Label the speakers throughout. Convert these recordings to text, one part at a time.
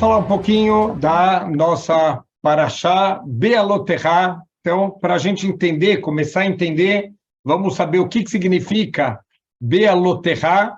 Speaker 1: falar um pouquinho da nossa Parashá Bealoterá. Então, para a gente entender, começar a entender, vamos saber o que significa Bealoterá.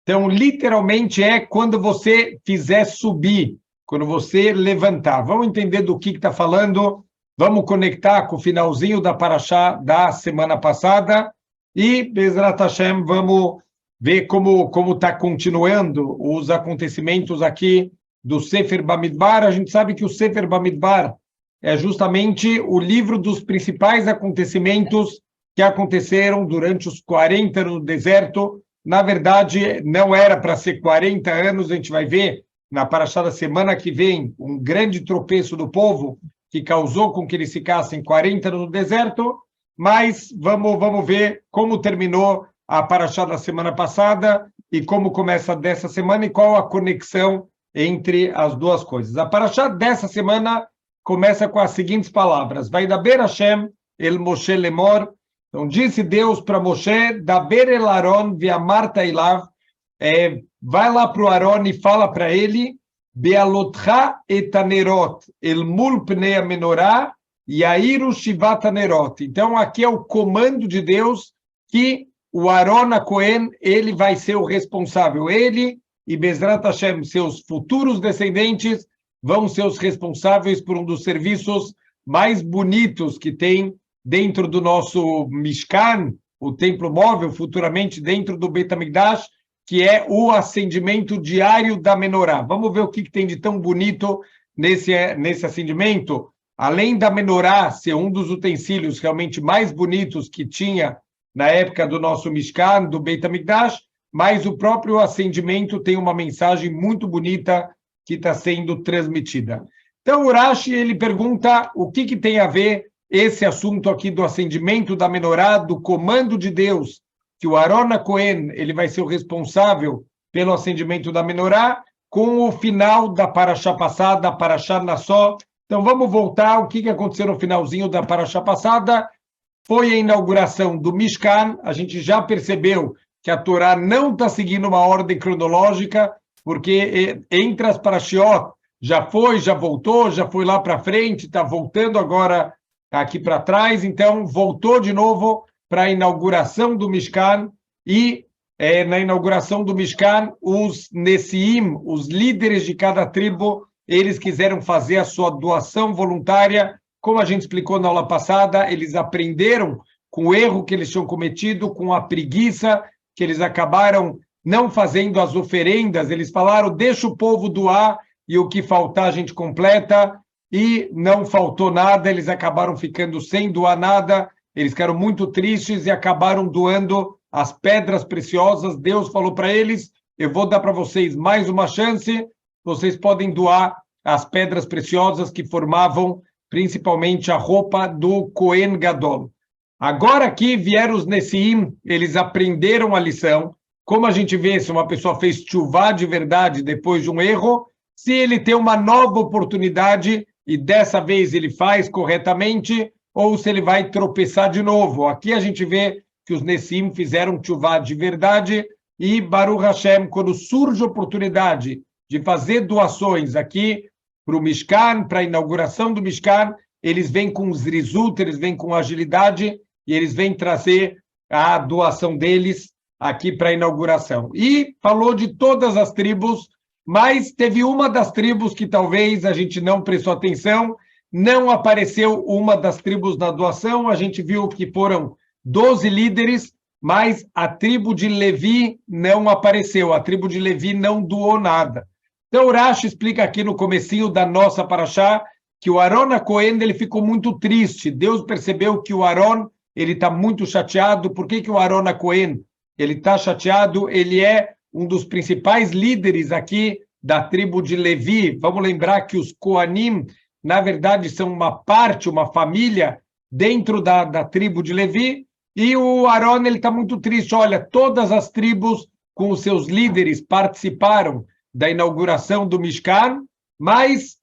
Speaker 1: Então, literalmente é quando você fizer subir, quando você levantar. Vamos entender do que está falando, vamos conectar com o finalzinho da Parashá da semana passada e, Bezrat Hashem, vamos ver como está continuando os acontecimentos aqui do Sefer Bamidbar. A gente sabe que o Sefer Bamidbar é justamente o livro dos principais acontecimentos que aconteceram durante os 40 anos no deserto. Na verdade, não era para ser 40 anos, a gente vai ver na Parashá da semana que vem um grande tropeço do povo que causou com que eles ficassem 40 anos no deserto, mas vamos ver como terminou a Parashá da semana passada e como começa dessa semana e qual a conexão entre as duas coisas. A Parashá dessa semana começa com as seguintes palavras: Vaidaber Hashem el Moshe lemor. Então disse Deus para Moshe, Daber el Aron ve'amarta ilav, vai lá para o Aron e fala para ele, Bealotcha et anerot el mul pnei amenorá yairu shivat anerot. Então aqui é o comando de Deus que o Aron Cohen, ele vai ser o responsável, ele e Bezrat Hashem, seus futuros descendentes, vão ser os responsáveis por um dos serviços mais bonitos que tem dentro do nosso Mishkan, o templo móvel, futuramente dentro do Beit HaMikdash, que é o acendimento diário da menorá. Vamos ver o que tem de tão bonito nesse acendimento. Além da menorá ser um dos utensílios realmente mais bonitos que tinha na época do nosso Mishkan, do Beit HaMikdash, mas o próprio acendimento tem uma mensagem muito bonita que está sendo transmitida. Então, o Rashi, ele pergunta o que tem a ver esse assunto aqui do acendimento da menorá, do comando de Deus, que o Aron Cohen, ele vai ser o responsável pelo acendimento da menorá, com o final da Parashá passada, a Parashá Nassó. Então, vamos voltar, o que aconteceu no finalzinho da Parashá passada? Foi a inauguração do Mishkan. A gente já percebeu que a Torá não está seguindo uma ordem cronológica, porque entre as Parashiot já foi, já voltou, já foi lá para frente, está voltando agora aqui para trás, então voltou de novo para a inauguração do Mishkan, e na inauguração do Mishkan, os Nesiim, os líderes de cada tribo, eles quiseram fazer a sua doação voluntária. Como a gente explicou na aula passada, eles aprenderam com o erro que eles tinham cometido, com a preguiça, que eles acabaram não fazendo as oferendas. Eles falaram, deixa o povo doar e o que faltar a gente completa, e não faltou nada, eles acabaram ficando sem doar nada, eles ficaram muito tristes e acabaram doando as pedras preciosas. Deus falou para eles, eu vou dar para vocês mais uma chance, vocês podem doar as pedras preciosas que formavam principalmente a roupa do Cohen Gadol. Agora aqui vieram os Nesiim, eles aprenderam a lição. Como a gente vê, se uma pessoa fez tchuvá de verdade depois de um erro, se ele tem uma nova oportunidade e dessa vez ele faz corretamente, ou se ele vai tropeçar de novo. Aqui a gente vê que os Nesiim fizeram tchuvá de verdade e Baruch Hashem, quando surge a oportunidade de fazer doações aqui para o Mishkan, para a inauguração do Mishkan, eles vêm com zrizut, eles vêm com agilidade e eles vêm trazer a doação deles aqui para a inauguração. E falou de todas as tribos, mas teve uma das tribos que talvez a gente não prestou atenção, não apareceu uma das tribos na doação, a gente viu que foram 12 líderes, mas a tribo de Levi não apareceu, a tribo de Levi não doou nada. Então, o Rashi explica aqui no comecinho da nossa Parashá que o Aron Cohen, ele ficou muito triste. Deus percebeu que o Aron, ele está muito chateado. Por que o Aron Cohen, ele está chateado? Ele é um dos principais líderes aqui da tribo de Levi. Vamos lembrar que os Kohanim, na verdade, são uma parte, uma família dentro da tribo de Levi. E o Aron, ele está muito triste. Olha, todas as tribos com os seus líderes participaram da inauguração do Mishkan, mas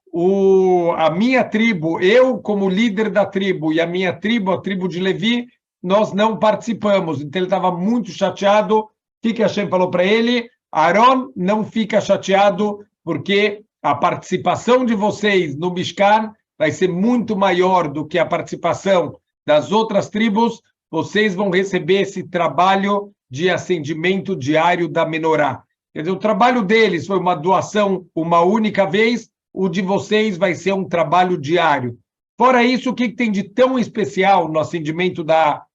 Speaker 1: a minha tribo, eu como líder da tribo, e a minha tribo, a tribo de Levi, nós não participamos. Então ele estava muito chateado. O que Hashem falou para ele? Aron, não fica chateado, porque a participação de vocês no Mishkan vai ser muito maior do que a participação das outras tribos, vocês vão receber esse trabalho de acendimento diário da menorá. Quer dizer, o trabalho deles foi uma doação uma única vez, o de vocês vai ser um trabalho diário. Fora isso, o que tem de tão especial no acendimento da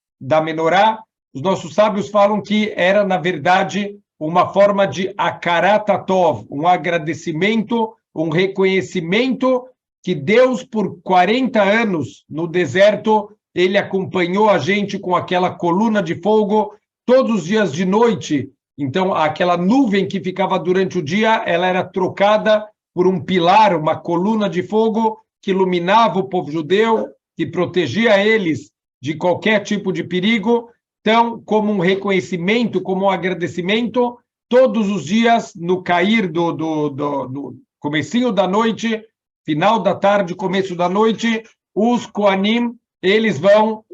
Speaker 1: menorá? Os nossos sábios falam que era, na verdade, uma forma de akarat hatov, um agradecimento, um reconhecimento que Deus, por 40 anos no deserto, ele acompanhou a gente com aquela coluna de fogo todos os dias de noite. Então, aquela nuvem que ficava durante o dia, ela era trocada por um pilar, uma coluna de fogo que iluminava o povo judeu, que protegia eles de qualquer tipo de perigo. Então, como um reconhecimento, como um agradecimento, todos os dias, no cair no comecinho da noite, final da tarde, começo da noite, os Kohanim, eles vão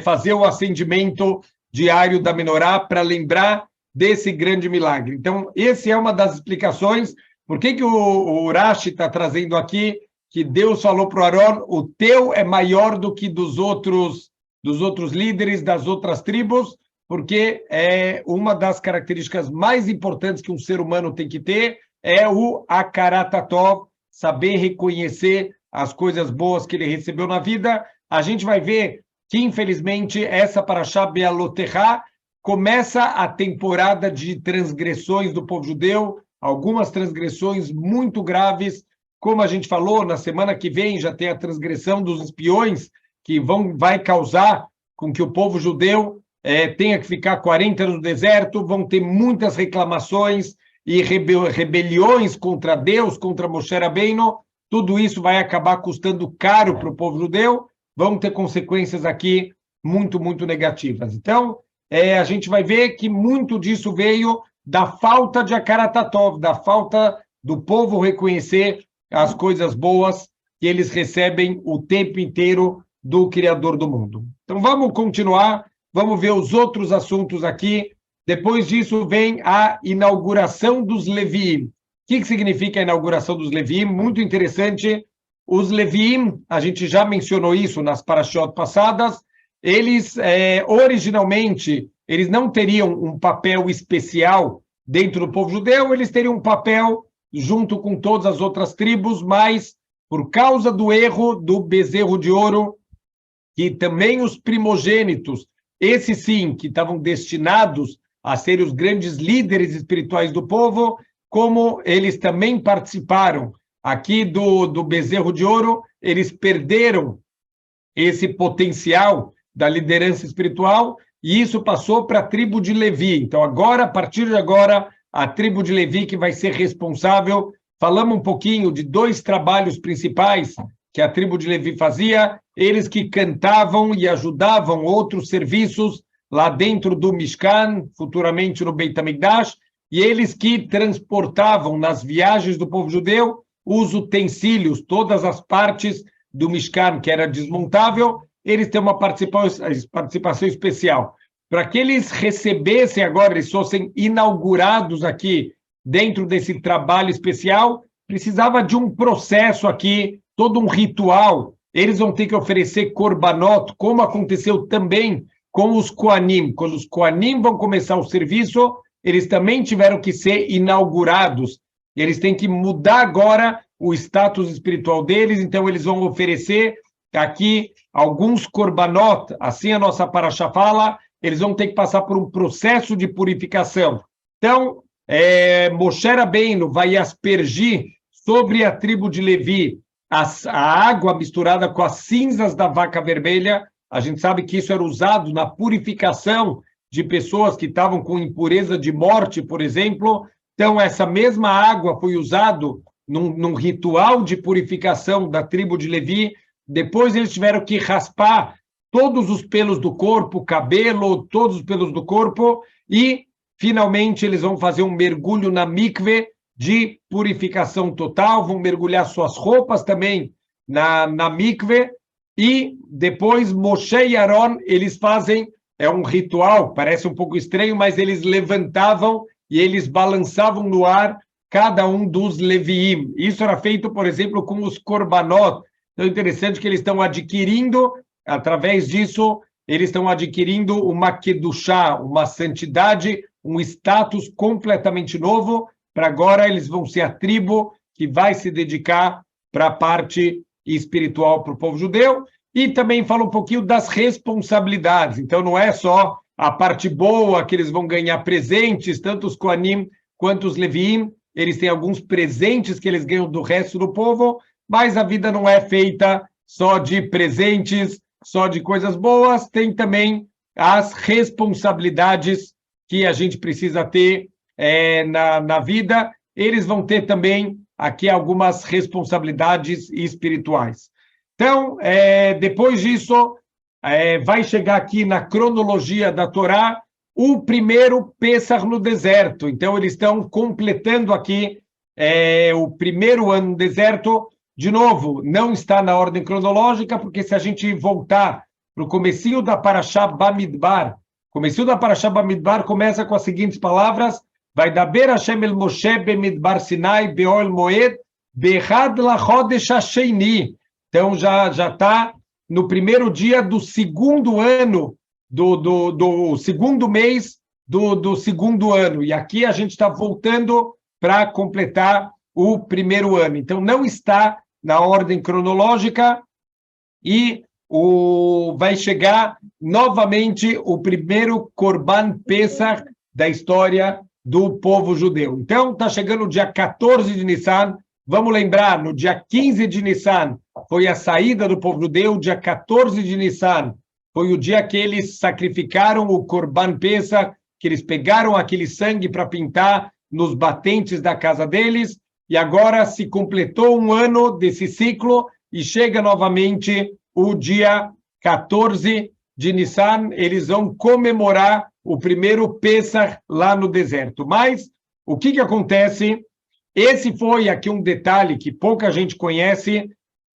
Speaker 1: fazer o acendimento diário da menorá para lembrar desse grande milagre. Então, essa é uma das explicações. Por que o Rashi está trazendo aqui que Deus falou para o Aron, o teu é maior do que dos outros líderes das outras tribos, porque é uma das características mais importantes que um ser humano tem que ter, é o akarat hatov, saber reconhecer as coisas boas que ele recebeu na vida. A gente vai ver que, infelizmente, essa Parashá Be'alotechá começa a temporada de transgressões do povo judeu, algumas transgressões muito graves, como a gente falou, na semana que vem já tem a transgressão dos espiões, que vai causar com que o povo judeu tenha que ficar 40 anos no deserto, vão ter muitas reclamações e rebeliões contra Deus, contra Moshe Rabbeinu, tudo isso vai acabar custando caro para o povo judeu, vão ter consequências aqui muito, muito negativas. Então, a gente vai ver que muito disso veio da falta de akarat hatov, da falta do povo reconhecer as coisas boas que eles recebem o tempo inteiro do Criador do mundo. Então, vamos continuar, vamos ver os outros assuntos aqui. Depois disso, vem a inauguração dos Leviim. O que significa a inauguração dos Leviim? Muito interessante. Os Leviim, a gente já mencionou isso nas parashot passadas, eles, originalmente, eles não teriam um papel especial dentro do povo judeu, eles teriam um papel junto com todas as outras tribos, mas por causa do erro do bezerro de ouro, que também os primogênitos, esses sim, que estavam destinados a serem os grandes líderes espirituais do povo, como eles também participaram aqui do bezerro de ouro, eles perderam esse potencial da liderança espiritual, e isso passou para a tribo de Levi. Então, agora, a partir de agora, a tribo de Levi que vai ser responsável. Falamos um pouquinho de dois trabalhos principais que a tribo de Levi fazia, eles que cantavam e ajudavam outros serviços lá dentro do Mishkan, futuramente no Beit HaMikdash, e eles que transportavam nas viagens do povo judeu os utensílios, todas as partes do Mishkan, que era desmontável, eles têm uma participação especial. Para que eles recebessem agora, eles fossem inaugurados aqui, dentro desse trabalho especial, precisava de um processo aqui, todo um ritual. Eles vão ter que oferecer korbanot, como aconteceu também com os Kohanim. Quando os Kohanim vão começar o serviço, eles também tiveram que ser inaugurados. Eles têm que mudar agora o status espiritual deles, então eles vão oferecer aqui alguns korbanot, assim a nossa parashá fala, eles vão ter que passar por um processo de purificação. Então, Moshe Rabbeinu vai aspergir sobre a tribo de Levi a água misturada com as cinzas da vaca vermelha. A gente sabe que isso era usado na purificação de pessoas que estavam com impureza de morte, por exemplo. Então, essa mesma água foi usada num ritual de purificação da tribo de Levi. Depois eles tiveram que raspar todos os pelos do corpo, cabelo, todos os pelos do corpo, e finalmente eles vão fazer um mergulho na mikve de purificação total, vão mergulhar suas roupas também na mikve, e depois Moshe e Aaron, eles fazem, um ritual, parece um pouco estranho, mas eles levantavam e eles balançavam no ar cada um dos Leviim. Isso era feito, por exemplo, com os Korbanot. Então, é interessante que eles estão adquirindo, através disso, eles estão adquirindo uma Kedushá, uma santidade, um status completamente novo, para agora eles vão ser a tribo que vai se dedicar para a parte espiritual para o povo judeu, e também fala um pouquinho das responsabilidades. Então, não é só a parte boa que eles vão ganhar presentes, tanto os Kohanim quanto os Leviim, eles têm alguns presentes que eles ganham do resto do povo, mas a vida não é feita só de presentes, só de coisas boas, tem também as responsabilidades que a gente precisa ter na vida. Eles vão ter também aqui algumas responsabilidades espirituais. Então, depois disso, vai chegar aqui na cronologia da Torá o primeiro Pêssar no deserto. Então, eles estão completando aqui o primeiro ano no deserto. De novo, não está na ordem cronológica, porque se a gente voltar para o comecinho da Parashá Bamidbar, comecinho da Parashá Bamidbar começa com as seguintes palavras: Vaidaber Hashem el Moshe bemidbar Sinai be'ol moed be'echad lachodesh hasheini. Então, já está no primeiro dia do segundo ano, do segundo mês do segundo ano. E aqui a gente está voltando para completar o primeiro ano. Então, não está na ordem cronológica e vai chegar novamente o primeiro Korban Pesach da história do povo judeu. Então, está chegando o dia 14 de Nissan. Vamos lembrar, no dia 15 de Nissan foi a saída do povo judeu, dia 14 de Nissan foi o dia que eles sacrificaram o Korban Pesach, que eles pegaram aquele sangue para pintar nos batentes da casa deles, e agora se completou um ano desse ciclo e chega novamente o dia 14 de Nissan, eles vão comemorar o primeiro Pesach lá no deserto. Mas o que acontece? Esse foi aqui um detalhe que pouca gente conhece,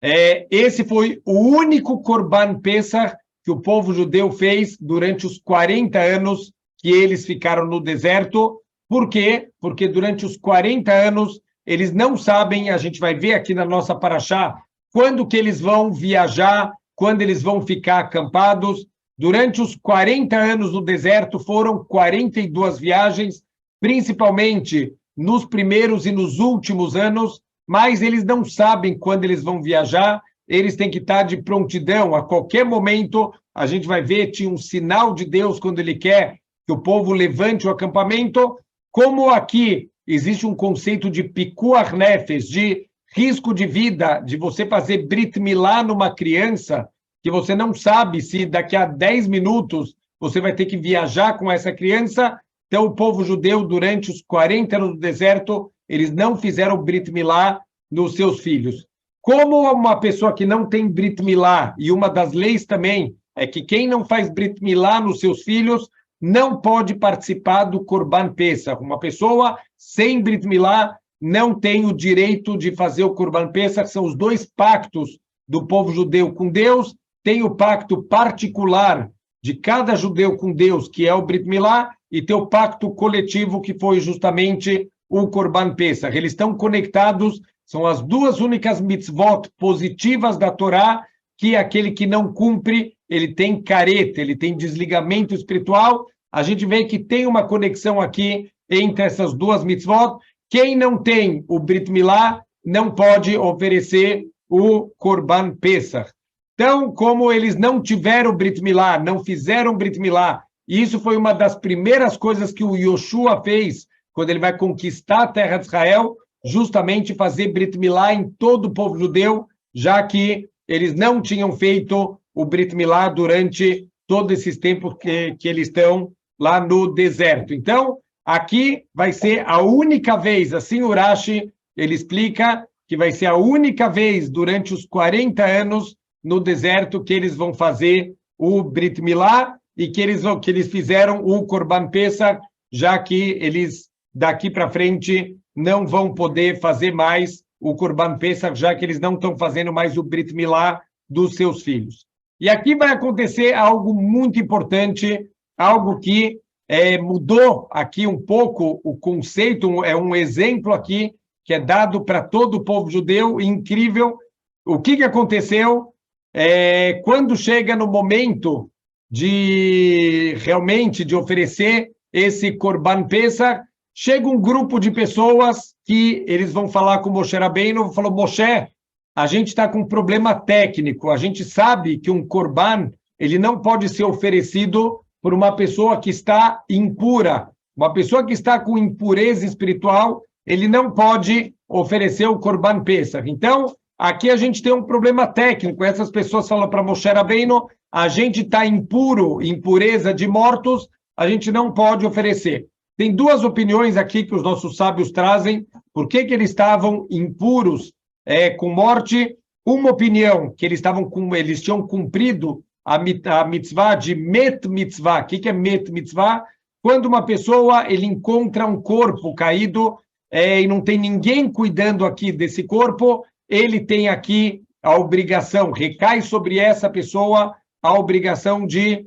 Speaker 1: esse foi o único Korban Pesach que o povo judeu fez durante os 40 anos que eles ficaram no deserto. Por quê? Porque durante os 40 anos, eles não sabem, a gente vai ver aqui na nossa Parashá, quando que eles vão viajar, quando eles vão ficar acampados. Durante os 40 anos no deserto, foram 42 viagens, principalmente nos primeiros e nos últimos anos, mas eles não sabem quando eles vão viajar, eles têm que estar de prontidão, a qualquer momento, a gente vai ver, tinha um sinal de Deus quando ele quer que o povo levante o acampamento. Como aqui existe um conceito de pikuach nefesh, de risco de vida, de você fazer brit milá numa criança, que você não sabe se daqui a 10 minutos você vai ter que viajar com essa criança. Então, o povo judeu, durante os 40 anos do deserto, eles não fizeram brit milá nos seus filhos. Como uma pessoa que não tem brit milá, e uma das leis também é que quem não faz brit milá nos seus filhos não pode participar do Korban Pesach. Uma pessoa sem brit milá não tem o direito de fazer o Korban Pesach. São os dois pactos do povo judeu com Deus. Tem o pacto particular de cada judeu com Deus, que é o brit milá, e tem o pacto coletivo, que foi justamente o Korban Pesach. Eles estão conectados, são as duas únicas mitzvot positivas da Torá, que aquele que não cumpre, ele tem careta, ele tem desligamento espiritual. A gente vê que tem uma conexão aqui entre essas duas mitzvot. Quem não tem o Brit Milá não pode oferecer o Korban Pesach. Então, como eles não tiveram o Brit Milá, não fizeram o Brit Milá, e isso foi uma das primeiras coisas que o Yoshua fez quando ele vai conquistar a terra de Israel, justamente fazer Brit Milá em todo o povo judeu, já que eles não tinham feito o Brit Milá durante todos esses tempos que eles estão lá no deserto. Então, aqui vai ser a única vez, assim o Rashi, ele explica que vai ser a única vez durante os 40 anos no deserto que eles vão fazer o Brit Milá e que eles fizeram o Korban Pesach, já que eles, daqui para frente, não vão poder fazer mais o Korban Pesach, já que eles não estão fazendo mais o Brit Milá dos seus filhos. E aqui vai acontecer algo muito importante, algo que mudou aqui um pouco o conceito, é um exemplo aqui que é dado para todo o povo judeu, incrível. O que aconteceu? Quando chega no momento de realmente de oferecer esse Corban Pesach, chega um grupo de pessoas que eles vão falar com Moshe Rabbeinu, falou, Moshe, a gente está com um problema técnico, a gente sabe que um Corban, ele não pode ser oferecido por uma pessoa que está impura, uma pessoa que está com impureza espiritual, ele não pode oferecer o Corban Pesach. Então, aqui a gente tem um problema técnico, essas pessoas falam para Moshe Rabbeinu, a gente está impuro, impureza de mortos, a gente não pode oferecer. Tem duas opiniões aqui que os nossos sábios trazem, por que eles estavam impuros com morte. Uma opinião, que eles tinham cumprido a mitzvah de met mitzvah. O que é met mitzvah? Quando uma pessoa ele encontra um corpo caído e não tem ninguém cuidando aqui desse corpo, ele tem aqui a obrigação, recai sobre essa pessoa a obrigação de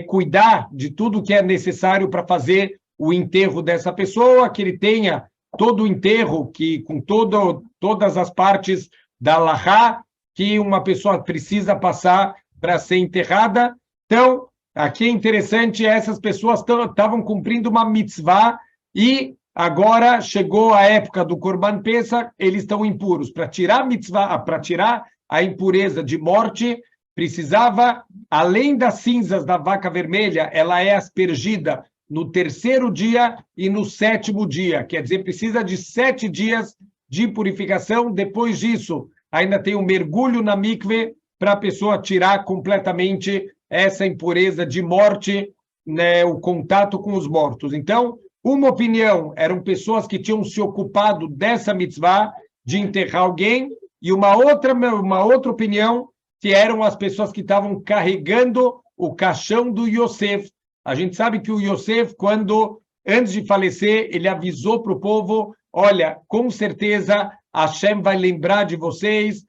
Speaker 1: cuidar de tudo que é necessário para fazer o enterro dessa pessoa, que ele tenha todo o enterro, que com todas as partes da Halachá, que uma pessoa precisa passar para ser enterrada. Então, aqui é interessante, essas pessoas estavam cumprindo uma mitzvah e agora chegou a época do Corban Pesach, eles estão impuros. Para tirar a mitzvah, para tirar a impureza de morte, precisava, além das cinzas da vaca vermelha, ela é aspergida no terceiro dia e no sétimo dia. Quer dizer, precisa de 7 dias de purificação. Depois disso, ainda tem um mergulho na mikve para a pessoa tirar completamente essa impureza de morte, né, o contato com os mortos. Então, uma opinião, eram pessoas que tinham se ocupado dessa mitzvah de enterrar alguém, e uma outra opinião, que eram as pessoas que estavam carregando o caixão do Yosef. A gente sabe que o Yosef, antes de falecer, ele avisou para o povo, olha, com certeza Hashem vai lembrar de vocês.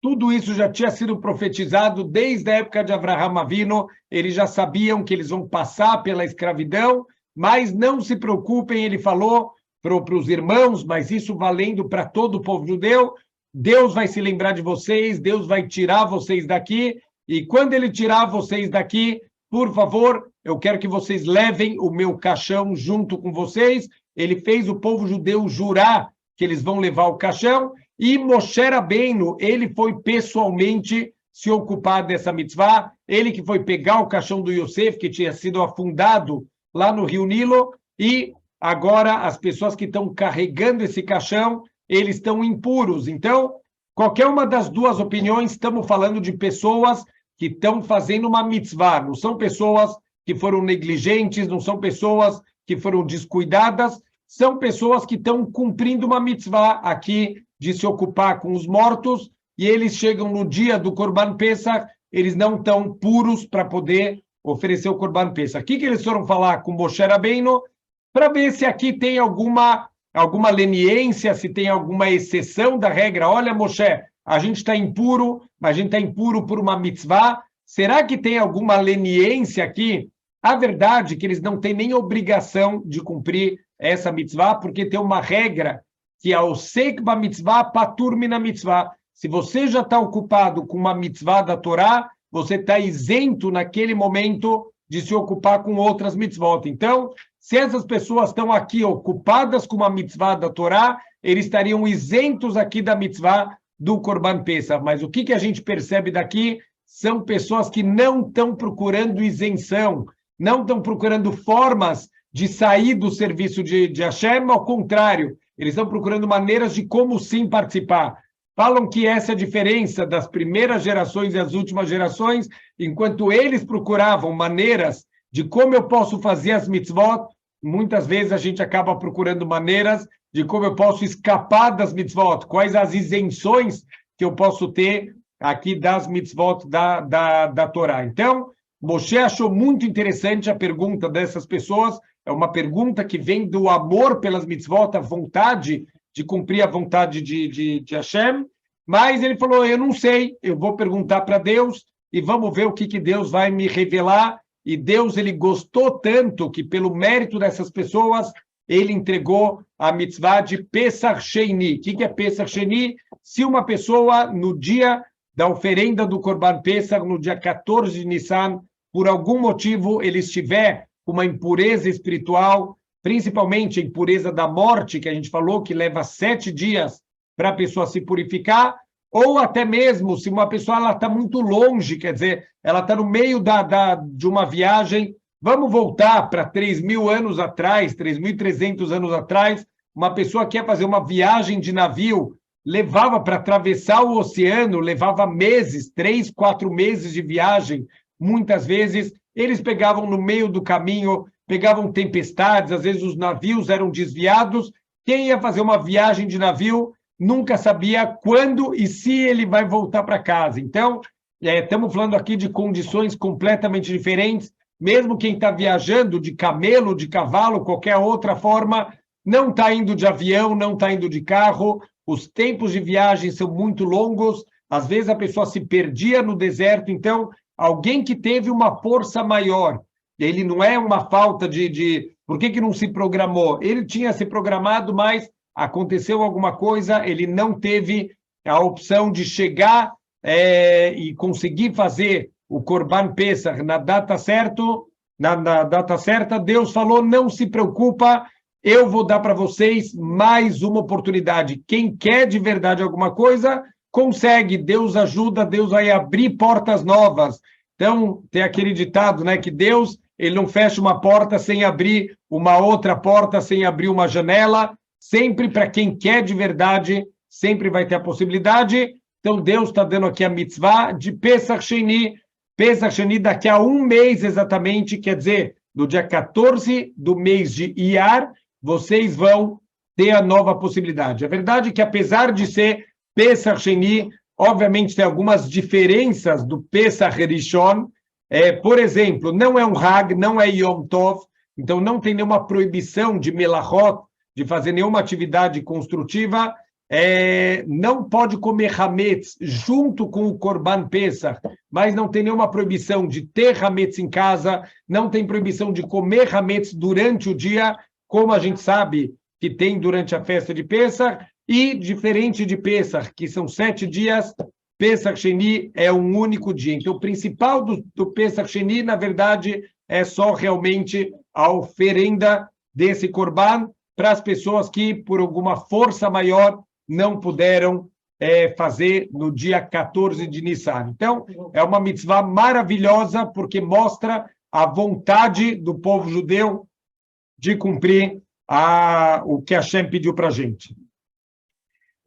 Speaker 1: Tudo isso já tinha sido profetizado desde a época de Avraham Avinu, eles já sabiam que eles vão passar pela escravidão, mas não se preocupem, ele falou para os irmãos, mas isso valendo para todo o povo judeu, Deus vai se lembrar de vocês, Deus vai tirar vocês daqui, e quando ele tirar vocês daqui, por favor, eu quero que vocês levem o meu caixão junto com vocês. Ele fez o povo judeu jurar que eles vão levar o caixão, e Moshe Rabbeinu, ele foi pessoalmente se ocupar dessa mitzvah, ele que foi pegar o caixão do Yosef, que tinha sido afundado lá no Rio Nilo, e agora as pessoas que estão carregando esse caixão, eles estão impuros. Então, qualquer uma das duas opiniões, estamos falando de pessoas que estão fazendo uma mitzvah, não são pessoas que foram negligentes, não são pessoas que foram descuidadas, são pessoas que estão cumprindo uma mitzvah aqui de se ocupar com os mortos, e eles chegam no dia do Corban Pesach, eles não estão puros para poder oferecer o Corban Pesach. O que eles foram falar com Moshe Rabbeinu? Para ver se aqui tem alguma leniência, se tem alguma exceção da regra. Olha, Moshe, a gente está impuro, mas a gente está impuro por uma mitzvah. Será que tem alguma leniência aqui? A verdade é que eles não têm nem obrigação de cumprir essa mitzvah, porque tem uma regra que é o Seik ba mitzvah patur mina mitzvah. Se você já está ocupado com uma mitzvah da Torá, você está isento naquele momento de se ocupar com outras mitzvot. Então, se essas pessoas estão aqui ocupadas com uma mitzvah da Torá, eles estariam isentos aqui da mitzvah do Corban Pesach. Mas o que a gente percebe daqui são pessoas que não estão procurando isenção, não estão procurando formas de sair do serviço de Hashem, ao contrário, eles estão procurando maneiras de como sim participar. Falam que essa é a diferença das primeiras gerações e as últimas gerações, enquanto eles procuravam maneiras de como eu posso fazer as mitzvot, muitas vezes a gente acaba procurando maneiras de como eu posso escapar das mitzvot, quais as isenções que eu posso ter aqui das mitzvot da Torá. Então, Moshe achou muito interessante a pergunta dessas pessoas, é uma pergunta que vem do amor pelas mitzvot, a vontade de cumprir a vontade de Hashem, mas ele falou, eu não sei, eu vou perguntar para Deus e vamos ver o que Deus vai me revelar, e Deus ele gostou tanto que, pelo mérito dessas pessoas, ele entregou a mitzvah de Pesach Sheini. O que é Pesach Sheini? Se uma pessoa, no dia da oferenda do Corban Pesach, no dia 14 de Nissan, por algum motivo ele estiver com uma impureza espiritual, principalmente a impureza da morte, que a gente falou que leva 7 dias para a pessoa se purificar, ou até mesmo se uma pessoa está muito longe, quer dizer, ela está no meio de uma viagem. Vamos voltar para 3.000 anos atrás, 3.300 anos atrás, uma pessoa quer fazer uma viagem de navio, levava para atravessar o oceano, levava meses, 3, 4 meses de viagem, muitas vezes eles pegavam no meio do caminho, pegavam tempestades, às vezes os navios eram desviados. Quem ia fazer uma viagem de navio nunca sabia quando e se ele vai voltar para casa. Então, estamos falando aqui de condições completamente diferentes. Mesmo quem está viajando de camelo, de cavalo, qualquer outra forma, não está indo de avião, não está indo de carro, os tempos de viagem são muito longos, às vezes a pessoa se perdia no deserto. Então, alguém que teve uma força maior, ele não é uma falta de por que não se programou? Ele tinha se programado, mas aconteceu alguma coisa, ele não teve a opção de chegar e conseguir fazer o Corban Pesach na data certa. Deus falou, não se preocupa, eu vou dar para vocês mais uma oportunidade. Quem quer de verdade alguma coisa, consegue. Deus ajuda, Deus vai abrir portas novas. Então, tem aquele ditado, né, que Deus ele não fecha uma porta sem abrir uma outra porta, sem abrir uma janela. Sempre para quem quer de verdade, sempre vai ter a possibilidade. Então, Deus está dando aqui a mitzvah de Pesach Sheni. Pesach Sheni daqui a um mês exatamente, quer dizer, no dia 14 do mês de Iyar, vocês vão ter a nova possibilidade. A verdade é que, apesar de ser Pesach Sheni, obviamente tem algumas diferenças do Pesach Rishon. Por exemplo, não é um Hag, não é Yom Tov, então não tem nenhuma proibição de melachot, de fazer nenhuma atividade construtiva. Não pode comer hametz junto com o Corban Pesach, mas não tem nenhuma proibição de ter hametz em casa, não tem proibição de comer hametz durante o dia, como a gente sabe que tem durante a festa de Pesach, e diferente de Pesach, que são 7 dias, Pesach Sheni é um único dia. Então, o principal do Pesach Sheni, na verdade, é só realmente a oferenda desse Corban para as pessoas que, por alguma força maior, não puderam fazer no dia 14 de Nissan. Então, é uma mitzvah maravilhosa, porque mostra a vontade do povo judeu de cumprir o que Hashem pediu para a gente.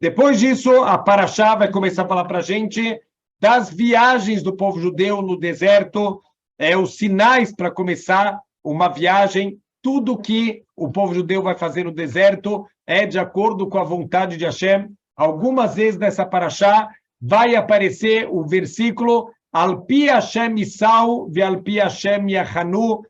Speaker 1: Depois disso, a Parashá vai começar a falar para a gente das viagens do povo judeu no deserto, os sinais para começar uma viagem. Tudo que o povo judeu vai fazer no deserto é de acordo com a vontade de Hashem. Algumas vezes nessa Parashá vai aparecer o versículo Alpi Hashem Isau ve'alpi Hashem Yachanu.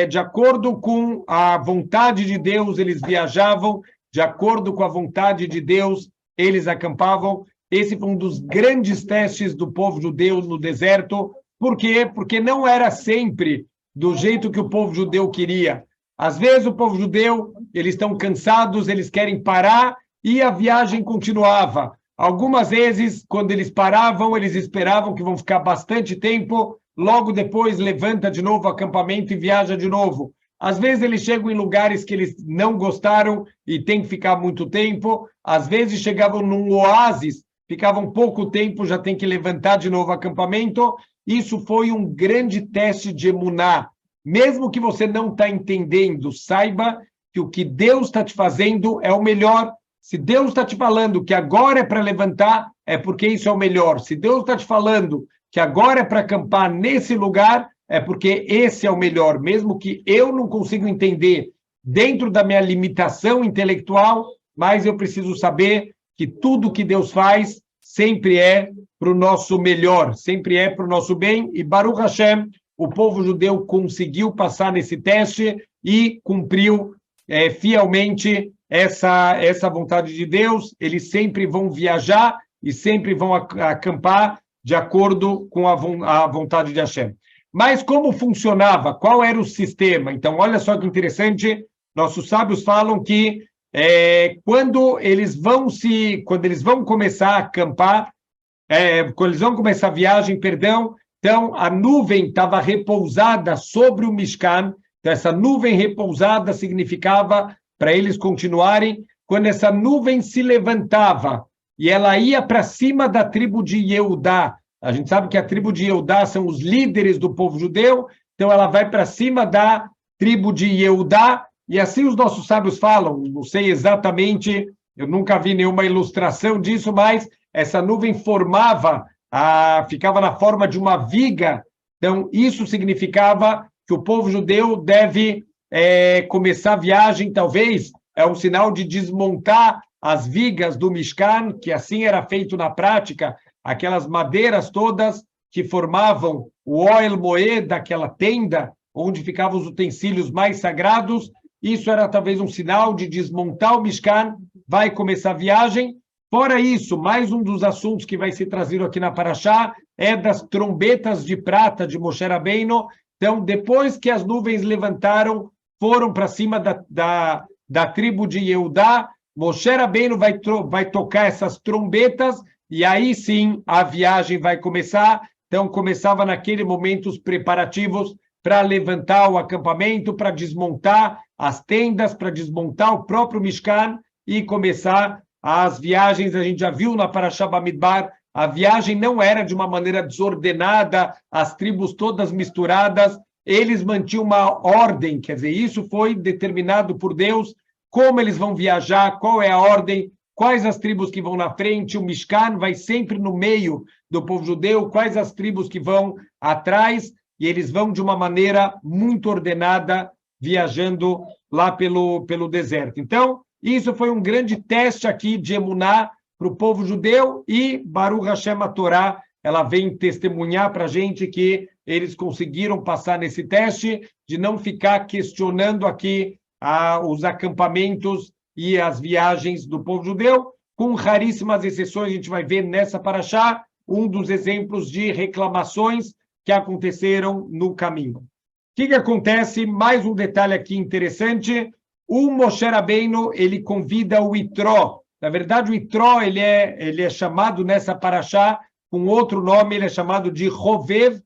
Speaker 1: De acordo com a vontade de Deus, eles viajavam, de acordo com a vontade de Deus, eles acampavam. Esse foi um dos grandes testes do povo judeu no deserto. Por quê? Porque não era sempre do jeito que o povo judeu queria. Às vezes o povo judeu, eles estão cansados, eles querem parar e a viagem continuava. Algumas vezes, quando eles paravam, eles esperavam que vão ficar bastante tempo, logo depois levanta de novo o acampamento e viaja de novo. Às vezes eles chegam em lugares que eles não gostaram e tem que ficar muito tempo. Às vezes chegavam num oásis, ficavam pouco tempo, já tem que levantar de novo o acampamento. Isso foi um grande teste de emuná. Mesmo que você não está entendendo, saiba que o que Deus está te fazendo é o melhor. Se Deus está te falando que agora é para levantar, é porque isso é o melhor. Se Deus está te falando que agora é para acampar nesse lugar, é porque esse é o melhor. Mesmo que eu não consiga entender dentro da minha limitação intelectual, mas eu preciso saber que tudo que Deus faz sempre é para o nosso melhor, sempre é para o nosso bem. E Baruch Hashem, o povo judeu conseguiu passar nesse teste e cumpriu fielmente essa vontade de Deus. Eles sempre vão viajar e sempre vão acampar de acordo com a vontade de Hashem. Mas como funcionava? Qual era o sistema? Então, olha só que interessante, nossos sábios falam que quando eles vão começar a acampar, quando eles vão começar a viagem, perdão, então a nuvem estava repousada sobre o Mishkan, então essa nuvem repousada significava para eles continuarem, quando essa nuvem se levantava e ela ia para cima da tribo de Yehudá. A gente sabe que a tribo de Yehudá são os líderes do povo judeu, então ela vai para cima da tribo de Yehudá, e assim os nossos sábios falam, não sei exatamente, eu nunca vi nenhuma ilustração disso, mas essa nuvem ficava na forma de uma viga, então isso significava que o povo judeu deve começar a viagem, talvez, é um sinal de desmontar as vigas do Mishkan, que assim era feito na prática, aquelas madeiras todas que formavam o Ohel Moed, daquela tenda, onde ficavam os utensílios mais sagrados. Isso era talvez um sinal de desmontar o Mishkan, vai começar a viagem. Fora isso, mais um dos assuntos que vai ser trazido aqui na Parashá é das trombetas de prata de Moshe Rabbeinu. Então, depois que as nuvens levantaram, foram para cima da tribo de Yehudá, Moshe Rabbeinu vai tocar essas trombetas, e aí sim a viagem vai começar. Então, começava naquele momento os preparativos para levantar o acampamento, para desmontar as tendas, para desmontar o próprio Mishkan e começar as viagens. A gente já viu na Parashá Bamidbar, a viagem não era de uma maneira desordenada, as tribos todas misturadas, eles mantinham uma ordem, quer dizer, isso foi determinado por Deus, como eles vão viajar, qual é a ordem, quais as tribos que vão na frente, o Mishkan vai sempre no meio do povo judeu, quais as tribos que vão atrás, e eles vão de uma maneira muito ordenada, viajando lá pelo deserto. Então, isso foi um grande teste aqui de emuná para o povo judeu, e Baruch Hashem, a Torá, ela vem testemunhar para a gente que eles conseguiram passar nesse teste de não ficar questionando aqui os acampamentos e as viagens do povo judeu, com raríssimas exceções. A gente vai ver nessa Parashá um dos exemplos de reclamações que aconteceram no caminho. O que acontece? Mais um detalhe aqui interessante. O Moshe Rabbeinu, ele convida o Itró. Na verdade, o Itró ele é chamado nessa Parashá com outro nome, ele é chamado de Rovev.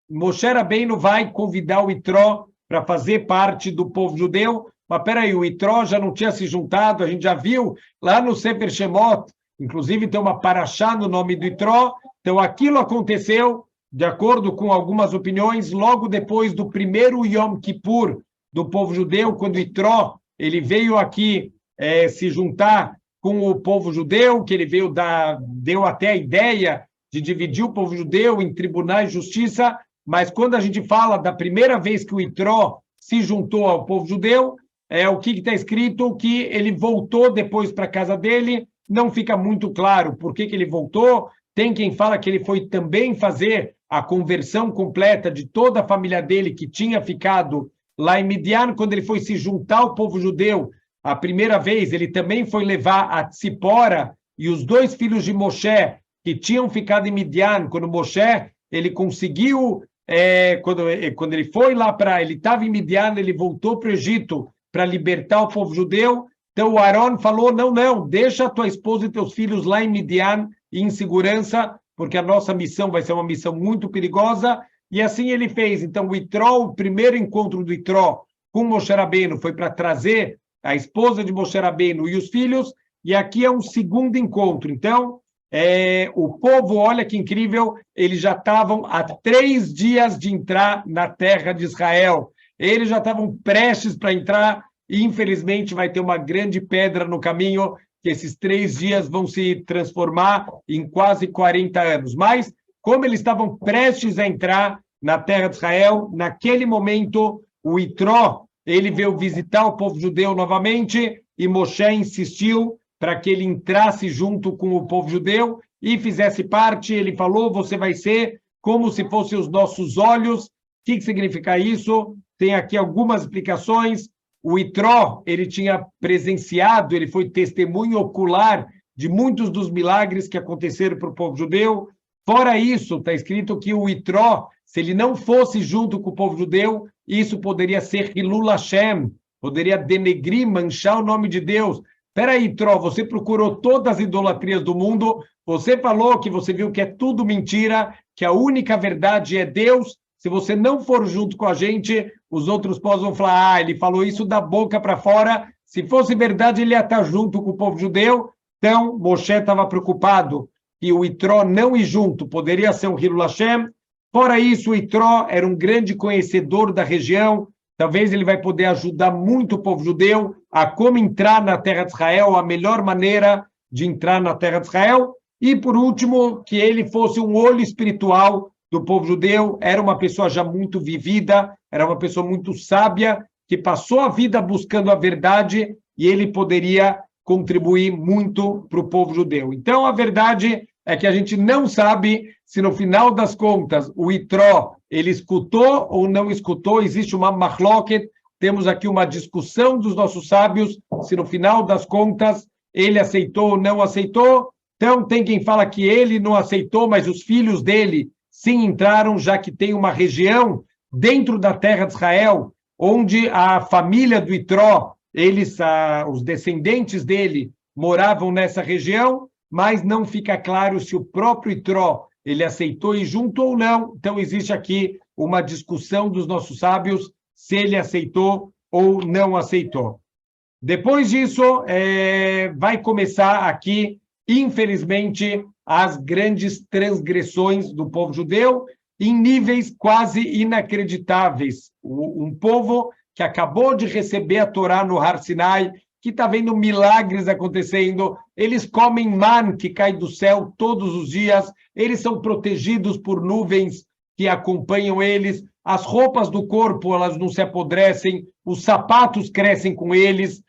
Speaker 1: Moshe Rabbeinu vai convidar o Itró para fazer parte do povo judeu. Mas peraí, o Itró já não tinha se juntado, a gente já viu lá no Sefer Shemot, inclusive tem uma Parashá no nome do Itró. Então aquilo aconteceu, de acordo com algumas opiniões, logo depois do primeiro Yom Kippur do povo judeu, quando o Itró ele veio aqui se juntar com o povo judeu, que ele deu até a ideia de dividir o povo judeu em tribunais de justiça, mas quando a gente fala da primeira vez que o Itró se juntou ao povo judeu, o que está escrito? Que ele voltou depois para a casa dele, não fica muito claro por que ele voltou. Tem quem fala que ele foi também fazer a conversão completa de toda a família dele que tinha ficado lá em Midian. Quando ele foi se juntar ao povo judeu a primeira vez, ele também foi levar a Tzipora e os dois filhos de Moshe que tinham ficado em Midian. Quando Moshe ele conseguiu, quando ele foi lá ele estava em Midian, ele voltou para o Egito para libertar o povo judeu. Então o Aaron falou, não, deixa a tua esposa e teus filhos lá em Midian em segurança, porque a nossa missão vai ser uma missão muito perigosa. E assim ele fez. Então o Itró, o primeiro encontro do Itró com Moshe Rabbeinu foi para trazer a esposa de Moshe Rabbeinu e os filhos, e aqui é um segundo encontro. Então, o povo, olha que incrível, eles já estavam há 3 dias de entrar na terra de Israel. Eles já estavam prestes para entrar, e infelizmente vai ter uma grande pedra no caminho, que esses 3 dias vão se transformar em quase 40 anos. Mas, como eles estavam prestes a entrar na terra de Israel, naquele momento, o Itró, ele veio visitar o povo judeu novamente, e Moshe insistiu para que ele entrasse junto com o povo judeu e fizesse parte. Ele falou, você vai ser como se fossem os nossos olhos. O que significa isso? Tem aqui algumas explicações. O Itró, ele tinha presenciado, ele foi testemunho ocular de muitos dos milagres que aconteceram para o povo judeu. Fora isso, está escrito que o Itró, se ele não fosse junto com o povo judeu, isso poderia ser Hilul Hashem, poderia denegrir, manchar o nome de Deus. Espera aí, Itró, você procurou todas as idolatrias do mundo, você falou que você viu que é tudo mentira, que a única verdade é Deus. Se você não for junto com a gente, os outros vão falar, ele falou isso da boca para fora. Se fosse verdade, ele ia estar junto com o povo judeu. Então, Moshe estava preocupado que o Itró não ir junto, poderia ser um Hilul Hashem. Fora isso, o Itró era um grande conhecedor da região, talvez ele vai poder ajudar muito o povo judeu a como entrar na terra de Israel, a melhor maneira de entrar na terra de Israel. E, por último, que ele fosse um olho espiritual do povo judeu, era uma pessoa já muito vivida, era uma pessoa muito sábia, que passou a vida buscando a verdade e ele poderia contribuir muito para o povo judeu. Então, a verdade é que a gente não sabe se no final das contas o Itró ele escutou ou não escutou, existe uma machloket, temos aqui uma discussão dos nossos sábios, se no final das contas ele aceitou ou não aceitou. Então tem quem fala que ele não aceitou, mas os filhos dele sim entraram, já que tem uma região dentro da terra de Israel, onde a família do Itró, os descendentes dele moravam nessa região, mas não fica claro se o próprio Itró ele aceitou ir junto ou não. Então, existe aqui uma discussão dos nossos sábios se ele aceitou ou não aceitou. Depois disso, vai começar aqui, infelizmente, as grandes transgressões do povo judeu em níveis quase inacreditáveis. Um povo que acabou de receber a Torá no Har Sinai, que está vendo milagres acontecendo, eles comem man que cai do céu todos os dias, eles são protegidos por nuvens que acompanham eles, as roupas do corpo elas não se apodrecem, os sapatos crescem com eles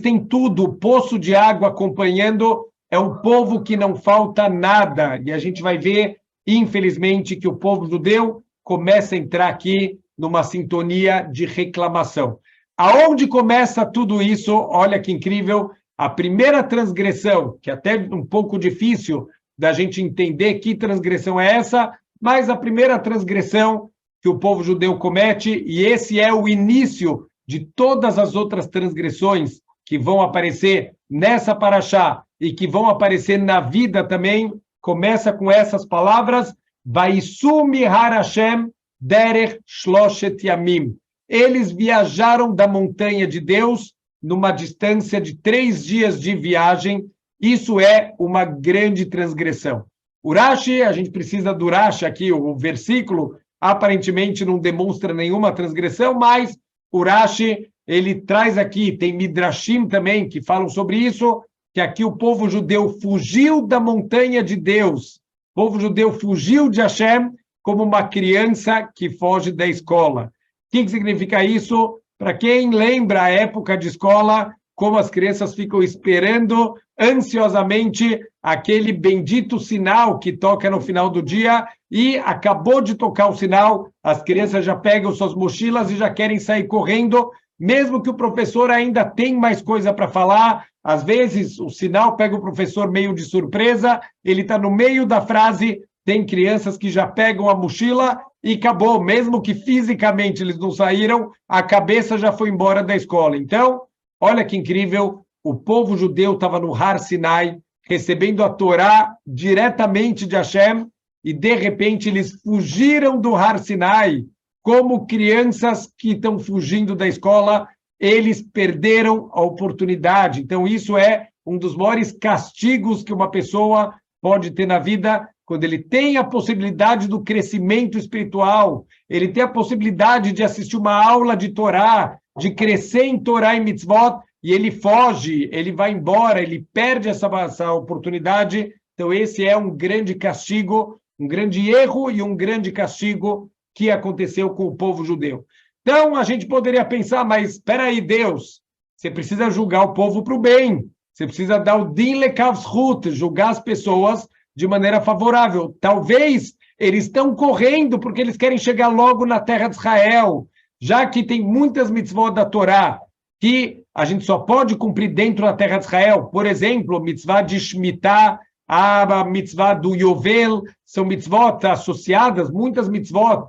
Speaker 1: têm tudo, poço de água acompanhando, é um povo que não falta nada, e a gente vai ver, infelizmente, que o povo judeu começa a entrar aqui numa sintonia de reclamação. Aonde começa tudo isso? Olha que incrível, a primeira transgressão, que é até um pouco difícil da gente entender que transgressão é essa, mas a primeira transgressão que o povo judeu comete, e esse é o início de todas as outras transgressões que vão aparecer nessa paraxá e que vão aparecer na vida também, começa com essas palavras, Vaisu mihar Hashem derech shloshet yamim. Eles viajaram da montanha de Deus numa distância de 3 dias de viagem. Isso é uma grande transgressão. O Rashi, a gente precisa do Rashi aqui, o versículo aparentemente não demonstra nenhuma transgressão, mas o Rashi, ele traz aqui, tem Midrashim também que falam sobre isso, que aqui o povo judeu fugiu da montanha de Deus. O povo judeu fugiu de Hashem como uma criança que foge da escola. O que significa isso? Para quem lembra a época de escola, como as crianças ficam esperando ansiosamente aquele bendito sinal que toca no final do dia e acabou de tocar o sinal, as crianças já pegam suas mochilas e já querem sair correndo, mesmo que o professor ainda tem mais coisa para falar. Às vezes o sinal pega o professor meio de surpresa, ele está no meio da frase, tem crianças que já pegam a mochila e acabou, mesmo que fisicamente eles não saíram, a cabeça já foi embora da escola. Então, olha que incrível, o povo judeu estava no Har Sinai, recebendo a Torá diretamente de Hashem, e de repente eles fugiram do Har Sinai, como crianças que estão fugindo da escola, eles perderam a oportunidade. Então, isso é um dos maiores castigos que uma pessoa pode ter na vida, quando ele tem a possibilidade do crescimento espiritual, ele tem a possibilidade de assistir uma aula de Torá, de crescer em Torá e Mitzvot, e ele foge, ele vai embora, ele perde essa oportunidade. Então, esse é um grande castigo, um grande erro e um grande castigo que aconteceu com o povo judeu. Então, a gente poderia pensar, mas espera aí, Deus, você precisa julgar o povo para o bem, você precisa dar o din lekavzchut, julgar as pessoas de maneira favorável. Talvez eles estão correndo porque eles querem chegar logo na terra de Israel, já que tem muitas mitzvot da Torá que a gente só pode cumprir dentro da terra de Israel. Por exemplo, mitzvah de Shemitah, a mitzvah do Yovel, são mitzvot associadas, muitas mitzvot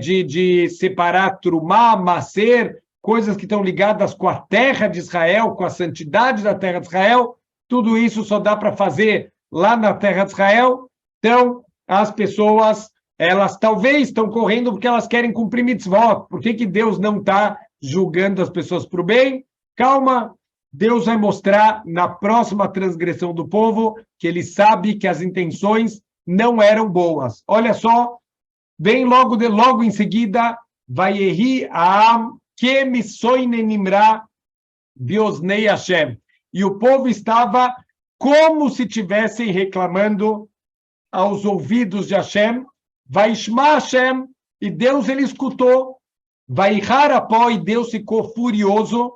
Speaker 1: de separar Trumá, Maser, coisas que estão ligadas com a terra de Israel, com a santidade da terra de Israel, tudo isso só dá para fazer lá na terra de Israel. Então, as pessoas, elas talvez estão correndo porque elas querem cumprir mitzvot. Por que Deus não está julgando as pessoas para o bem? Calma, Deus vai mostrar na próxima transgressão do povo que ele sabe que as intenções não eram boas. Olha só, vem logo em seguida, Vayehi Aam Kemisoine Nimra Biosnei Hashem. E o povo estava como se estivessem reclamando aos ouvidos de Hashem. Vaishma Hashem, e Deus ele escutou. Vaihar Apó, e Deus ficou furioso.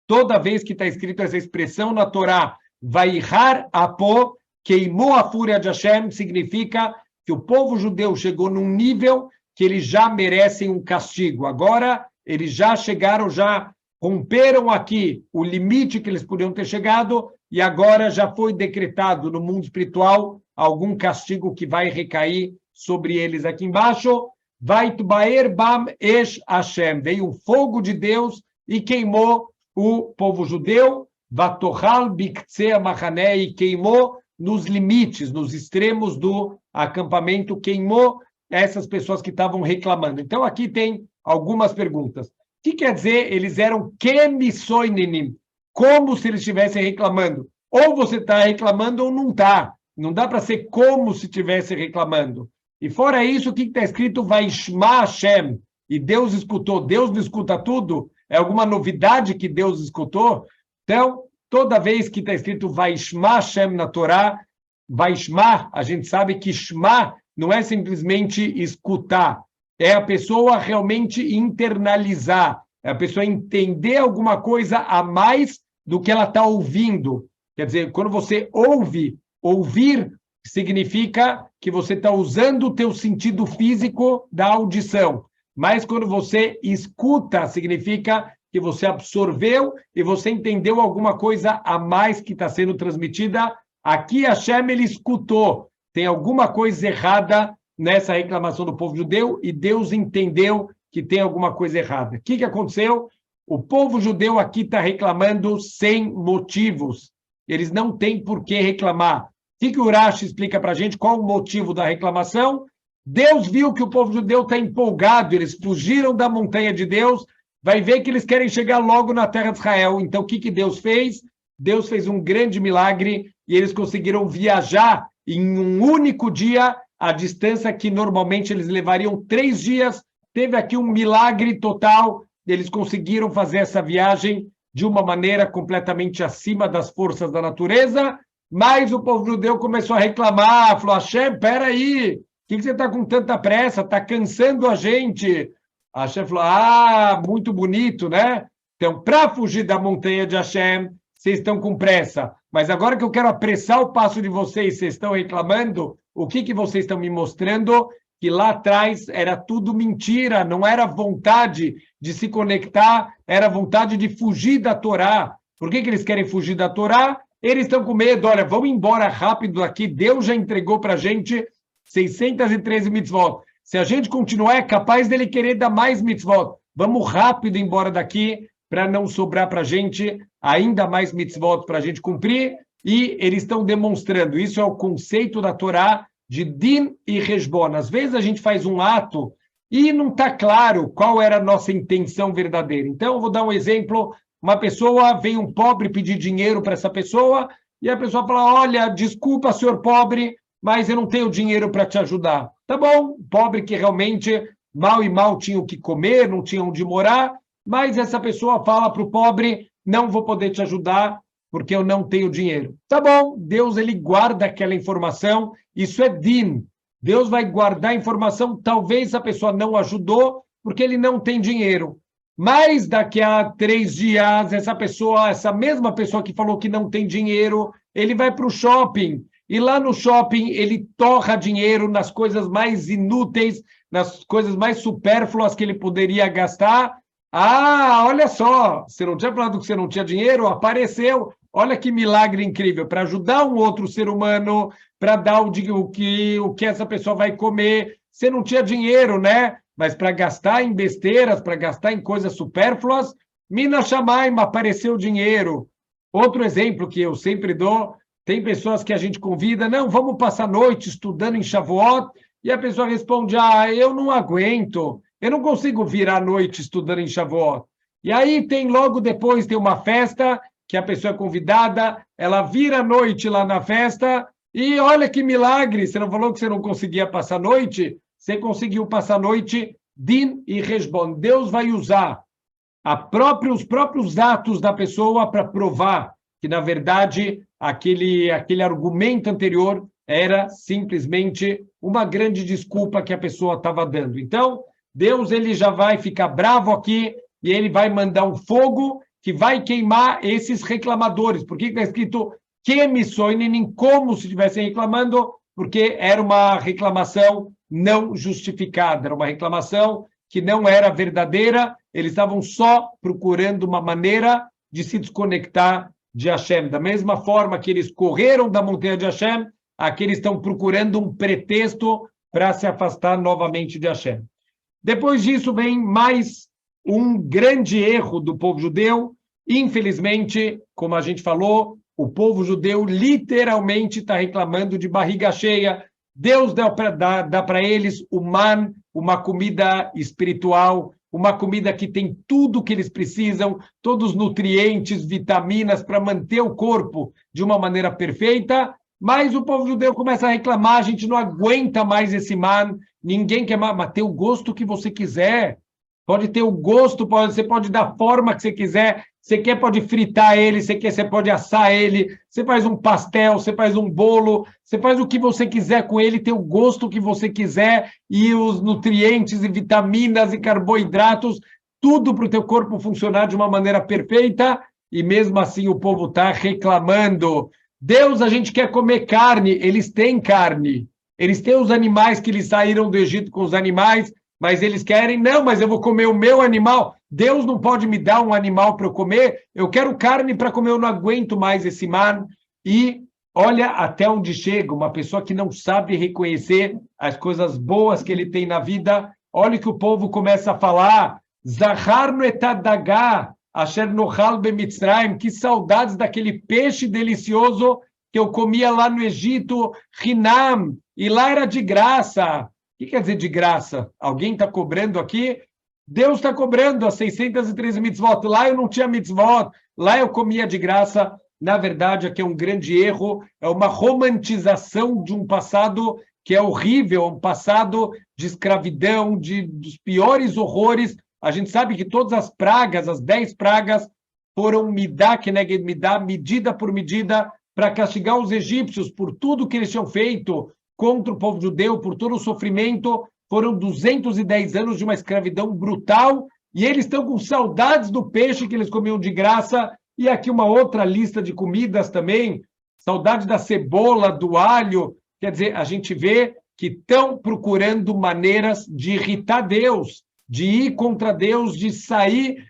Speaker 1: Toda vez que está escrito essa expressão na Torá, Vaihar Apó, queimou a fúria de Hashem, significa que o povo judeu chegou num nível que eles já merecem um castigo. Agora, eles já chegaram, já romperam aqui o limite que eles podiam ter chegado, e agora já foi decretado no mundo espiritual algum castigo que vai recair sobre eles aqui embaixo. Vai tubaer bam esh Hashem. Veio um fogo de Deus e queimou o povo judeu. Vatohal biktsea machané, e queimou nos limites, nos extremos do acampamento, queimou essas pessoas que estavam reclamando. Então, aqui tem algumas perguntas. O que quer dizer? Eles eram kemisoinenim, como se eles estivessem reclamando. Ou você está reclamando ou não está. Não dá para ser como se estivesse reclamando. E fora isso, o que está escrito? Vaishma Hashem. E Deus escutou. Deus não escuta tudo? É alguma novidade que Deus escutou? Então, toda vez que está escrito Vaishma Hashem na Torá, Vaishma, a gente sabe que Shma não é simplesmente escutar. É a pessoa realmente internalizar. É a pessoa entender alguma coisa a mais do que ela está ouvindo. Quer dizer, quando você ouve, ouvir significa que você está usando o teu sentido físico da audição. Mas quando você escuta, significa que você absorveu e você entendeu alguma coisa a mais que está sendo transmitida. Aqui Hashem, ele escutou. Tem alguma coisa errada nessa reclamação do povo judeu e Deus entendeu que tem alguma coisa errada. O que aconteceu? O povo judeu aqui está reclamando sem motivos. Eles não têm por que reclamar. O que o Urashi explica para a gente? Qual o motivo da reclamação? Deus viu que o povo judeu está empolgado, eles fugiram da montanha de Deus, vai ver que eles querem chegar logo na terra de Israel. Então, o que Deus fez? Deus fez um grande milagre e eles conseguiram viajar em um único dia a distância que normalmente eles levariam 3 dias. Teve aqui um milagre total, eles conseguiram fazer essa viagem de uma maneira completamente acima das forças da natureza, mas o povo judeu começou a reclamar, falou, Hashem, peraí, por que você está com tanta pressa? Está cansando a gente. Hashem falou, muito bonito, né? Então, para fugir da montanha de Hashem, vocês estão com pressa. Mas agora que eu quero apressar o passo de vocês, vocês estão reclamando, o que vocês estão me mostrando? Que lá atrás era tudo mentira, não era vontade de se conectar, era vontade de fugir da Torá. Por que eles querem fugir da Torá? Eles estão com medo, olha, vamos embora rápido daqui, Deus já entregou para a gente 613 mitzvot. Se a gente continuar, é capaz dele querer dar mais mitzvot. Vamos rápido embora daqui, para não sobrar para a gente ainda mais mitzvot para a gente cumprir. E eles estão demonstrando, isso é o conceito da Torá, de din e resbon. Às vezes a gente faz um ato e não está claro qual era a nossa intenção verdadeira. Então, eu vou dar um exemplo. Uma pessoa, vem um pobre pedir dinheiro para essa pessoa, e a pessoa fala, olha, desculpa, senhor pobre, mas eu não tenho dinheiro para te ajudar. Tá bom, pobre que realmente mal e mal tinha o que comer, não tinha onde morar, mas essa pessoa fala para o pobre, não vou poder te ajudar, porque eu não tenho dinheiro. Tá bom, Deus ele guarda aquela informação, isso é din. Deus vai guardar a informação, talvez a pessoa não ajudou, porque ele não tem dinheiro. Mas daqui a 3 dias, essa mesma pessoa que falou que não tem dinheiro, ele vai para o shopping, e lá no shopping ele torra dinheiro nas coisas mais inúteis, nas coisas mais supérfluas que ele poderia gastar, Ah, olha só, você não tinha falado que você não tinha dinheiro, apareceu. Olha que milagre incrível, para ajudar um outro ser humano, para dar o que essa pessoa vai comer. Você não tinha dinheiro, né? Mas para gastar em besteiras, para gastar em coisas supérfluas, Mina Shamayim, apareceu dinheiro. Outro exemplo que eu sempre dou, tem pessoas que a gente convida, não, vamos passar a noite estudando em Shavuot, e a pessoa responde, ah, eu não aguento, eu não consigo virar a noite estudando em Shavuot. E aí tem logo depois, tem uma festa, que a pessoa é convidada, ela vira a noite lá na festa, e olha que milagre, você não falou que você não conseguia passar a noite? Você conseguiu passar a noite, din e resbon. Deus vai usar os próprios atos da pessoa para provar que, na verdade, aquele argumento anterior era simplesmente uma grande desculpa que a pessoa estava dando. Então, Deus ele já vai ficar bravo aqui e ele vai mandar um fogo que vai queimar esses reclamadores. Por que está escrito que missoinem, como se estivessem reclamando? Porque era uma reclamação não justificada, era uma reclamação que não era verdadeira, eles estavam só procurando uma maneira de se desconectar de Hashem. Da mesma forma que eles correram da montanha de Hashem, aqui eles estão procurando um pretexto para se afastar novamente de Hashem. Depois disso vem mais um grande erro do povo judeu. Infelizmente, como a gente falou, o povo judeu literalmente está reclamando de barriga cheia. Deus dá para eles o man, uma comida espiritual, uma comida que tem tudo o que eles precisam, todos os nutrientes, vitaminas para manter o corpo de uma maneira perfeita, mas o povo judeu começa a reclamar, a gente não aguenta mais esse man, ninguém quer mais, mas tem o gosto que você quiser, pode ter o gosto, você pode dar a forma que você quiser, você quer, pode fritar ele, você pode assar ele, você faz um pastel, você faz um bolo, você faz o que você quiser com ele, tem o gosto que você quiser, e os nutrientes e vitaminas e carboidratos, tudo para o teu corpo funcionar de uma maneira perfeita, e mesmo assim o povo está reclamando. Deus, a gente quer comer carne, eles têm carne, eles têm os animais que eles saíram do Egito com os animais, mas eles querem, não, mas eu vou comer o meu animal. Deus não pode me dar um animal para eu comer, eu quero carne para comer, eu não aguento mais esse man. E olha até onde chega uma pessoa que não sabe reconhecer as coisas boas que ele tem na vida. Olha que o povo começa a falar, Zahar no etadagá, asher nochal bemitzrayim, que saudades daquele peixe delicioso que eu comia lá no Egito, Hinam, e lá era de graça. O que quer dizer de graça? Alguém está cobrando aqui? Deus está cobrando as 613 mitzvot. Lá eu não tinha mitzvot, lá eu comia de graça. Na verdade, aqui é um grande erro, é uma romantização de um passado que é horrível, um passado de escravidão, dos piores horrores. A gente sabe que todas as pragas, as 10 pragas, foram midá keneged midá, medida por medida, para castigar os egípcios por tudo que eles tinham feito contra o povo judeu, por todo o sofrimento. Foram 210 anos de uma escravidão brutal, e eles estão com saudades do peixe que eles comiam de graça, e aqui uma outra lista de comidas também, saudade da cebola, do alho. Quer dizer, a gente vê que estão procurando maneiras de irritar Deus, de ir contra Deus, de sair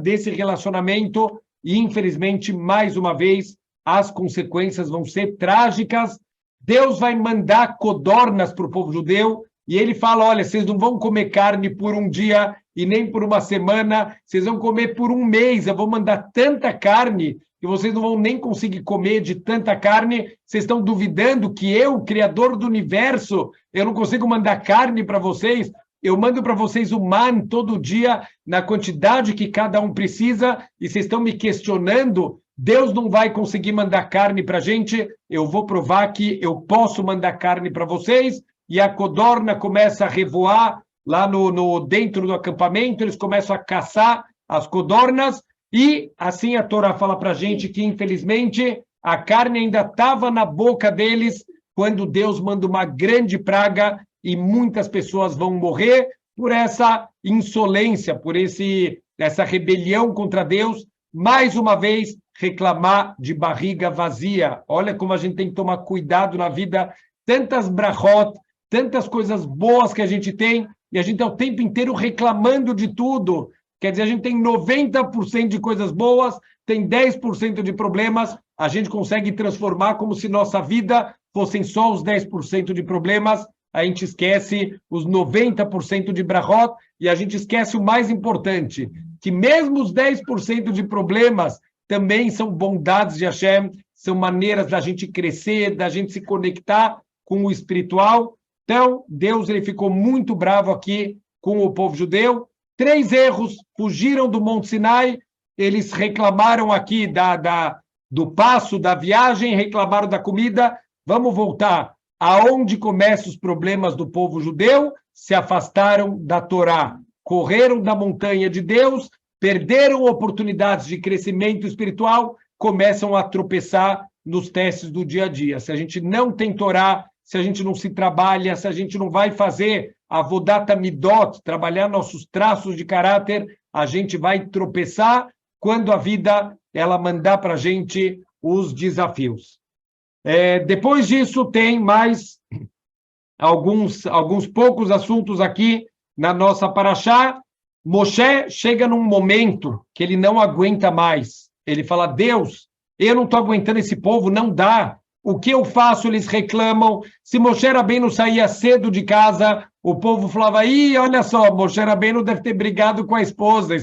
Speaker 1: desse relacionamento, e infelizmente, mais uma vez, as consequências vão ser trágicas. Deus vai mandar codornas para o povo judeu, e ele fala, olha, vocês não vão comer carne por um dia e nem por uma semana, vocês vão comer por um mês, eu vou mandar tanta carne que vocês não vão nem conseguir comer de tanta carne. Vocês estão duvidando que eu, Criador do Universo, eu não consigo mandar carne para vocês? Eu mando para vocês o man todo dia, na quantidade que cada um precisa, e vocês estão me questionando. Deus não vai conseguir mandar carne para a gente, eu vou provar que eu posso mandar carne para vocês. E a codorna começa a revoar lá dentro do acampamento, eles começam a caçar as codornas, e assim a Torá fala para a gente que, infelizmente, a carne ainda estava na boca deles quando Deus manda uma grande praga, e muitas pessoas vão morrer por essa insolência, por essa rebelião contra Deus. Mais uma vez, reclamar de barriga vazia. Olha como a gente tem que tomar cuidado na vida. Tantas brachot, tantas coisas boas que a gente tem, e a gente é o tempo inteiro reclamando de tudo. Quer dizer, a gente tem 90% de coisas boas, tem 10% de problemas, a gente consegue transformar como se nossa vida fossem só os 10% de problemas, a gente esquece os 90% de brachot e a gente esquece o mais importante, que mesmo os 10% de problemas também são bondades de Hashem, são maneiras da gente crescer, da gente se conectar com o espiritual. Então, Deus ele ficou muito bravo aqui com o povo judeu. 3 erros, fugiram do Monte Sinai, eles reclamaram aqui do passo, da viagem, reclamaram da comida. Vamos voltar aonde começam os problemas do povo judeu? Se afastaram da Torá, correram da montanha de Deus, perderam oportunidades de crescimento espiritual, começam a tropeçar nos testes do dia a dia. Se a gente não tem Torá, se a gente não se trabalha, se a gente não vai fazer Avodat Midot, trabalhar nossos traços de caráter, a gente vai tropeçar quando a vida ela mandar para a gente os desafios. Depois disso, tem mais alguns poucos assuntos aqui na nossa paraxá. Moshe chega num momento que ele não aguenta mais. Ele fala, Deus, eu não estou aguentando esse povo, não dá. O que eu faço? Eles reclamam. Se Moshe Rabbeinu saía cedo de casa, o povo falava, ih, olha só, Moshe Rabbeinu deve ter brigado com a esposa